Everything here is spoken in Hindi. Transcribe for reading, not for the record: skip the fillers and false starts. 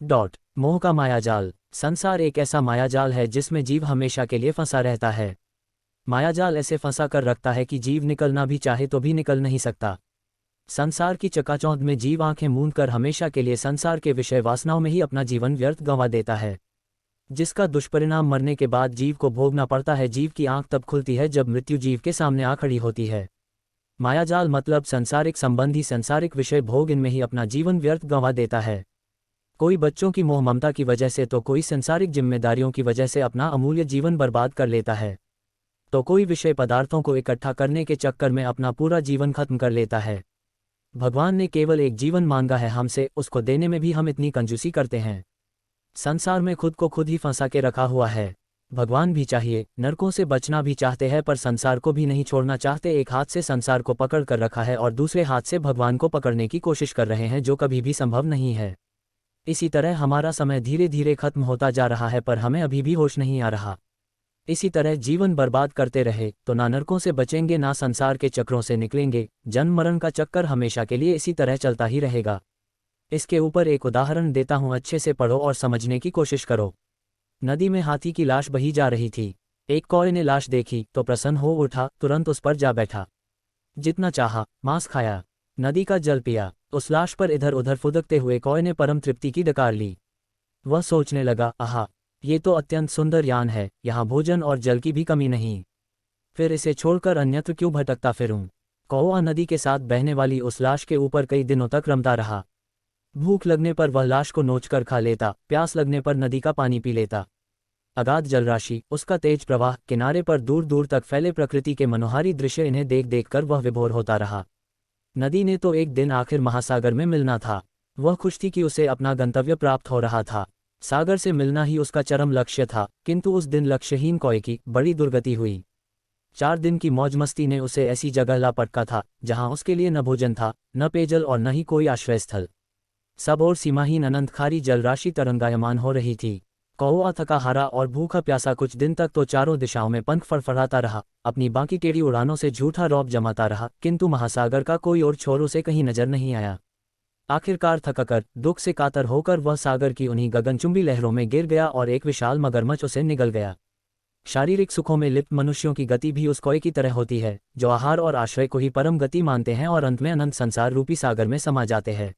मोह का मायाजाल। संसार एक ऐसा मायाजाल है जिसमें जीव हमेशा के लिए फंसा रहता है। मायाजाल ऐसे फंसा कर रखता है कि जीव निकलना भी चाहे तो भी निकल नहीं सकता। संसार की चकाचौंध में जीव आंखें मूंद कर हमेशा के लिए संसार के विषय वासनाओं में ही अपना जीवन व्यर्थ गंवा देता है, जिसका दुष्परिणाम मरने के बाद जीव को भोगना पड़ता है। जीव की आंख तब खुलती है जब मृत्यु जीव के सामने आ खड़ी होती है। मायाजाल मतलब संसारिक संबंधी संसारिक विषय भोग, इनमें ही अपना जीवन व्यर्थ गंवा देता है। कोई बच्चों की मोह ममता की वजह से, तो कोई संसारिक जिम्मेदारियों की वजह से अपना अमूल्य जीवन बर्बाद कर लेता है, तो कोई विषय पदार्थों को इकट्ठा करने के चक्कर में अपना पूरा जीवन खत्म कर लेता है। भगवान ने केवल एक जीवन मांगा है हमसे, उसको देने में भी हम इतनी कंजूसी करते हैं। संसार में खुद को खुद ही फंसा के रखा हुआ है। भगवान भी चाहिए, नरकों से बचना भी चाहते हैं, पर संसार को भी नहीं छोड़ना चाहते। एक हाथ से संसार को पकड़ कर रखा है और दूसरे हाथ से भगवान को पकड़ने की कोशिश कर रहे हैं, जो कभी भी संभव नहीं है। इसी तरह हमारा समय धीरे धीरे खत्म होता जा रहा है, पर हमें अभी भी होश नहीं आ रहा। इसी तरह जीवन बर्बाद करते रहे तो ना नरकों से बचेंगे, ना संसार के चक्रों से निकलेंगे। जन्म मरण का चक्कर हमेशा के लिए इसी तरह चलता ही रहेगा। इसके ऊपर एक उदाहरण देता हूं, अच्छे से पढ़ो और समझने की कोशिश करो। नदी में हाथी की लाश बही जा रही थी। एक कौवे ने लाश देखी तो प्रसन्न हो उठा, तुरंत उस पर जा बैठा। जितना चाहा मांस खाया, नदी का जल पिया। उस लाश पर इधर उधर फुदकते हुए कौवे ने परम तृप्ति की डकार ली। वह सोचने लगा, आहा, ये तो अत्यंत सुंदर यान है, यहाँ भोजन और जल की भी कमी नहीं, फिर इसे छोड़कर अन्यत्र क्यों भटकता फिरूं। कौवा नदी के साथ बहने वाली उस लाश के ऊपर कई दिनों तक रमता रहा। भूख लगने पर वह लाश को नोचकर खा लेता, प्यास लगने पर नदी का पानी पी लेता। अगाध जलराशि, उसका तेज प्रवाह, किनारे पर दूर दूर तक फैले प्रकृति के मनोहारी दृश्य, इन्हें देख देख कर वह विभोर होता रहा। नदी ने तो एक दिन आखिर महासागर में मिलना था। वह खुश थी कि उसे अपना गंतव्य प्राप्त हो रहा था। सागर से मिलना ही उसका चरम लक्ष्य था, किंतु उस दिन लक्ष्यहीन कौवे की बड़ी दुर्गति हुई। 4 दिन की मौज मस्ती ने उसे ऐसी जगह ला पटका था जहां उसके लिए न भोजन था, न पेयजल और न ही कोई आश्रय स्थल। सब और सीमाहीन अनंत खारी जलराशि तरंगायमान हो रही थी। कौवा थका हारा और भूखा प्यासा कुछ दिन तक तो चारों दिशाओं में पंख फड़फड़ाता रहा, अपनी बाकी टेढ़ी उड़ानों से झूठा रौब जमाता रहा, किंतु महासागर का कोई और छोर उसे कहीं नजर नहीं आया। आखिरकार थककर, दुख से कातर होकर वह सागर की उन्हीं गगनचुंबी लहरों में गिर गया और एक विशाल मगरमच्छ उसे निगल गया। शारीरिक सुखों में लिप्त मनुष्यों की गति भी उस कौवे की तरह होती है, जो आहार और आश्रय को ही परम गति मानते हैं और अंत में अनंत संसार रूपी सागर में समा जाते हैं।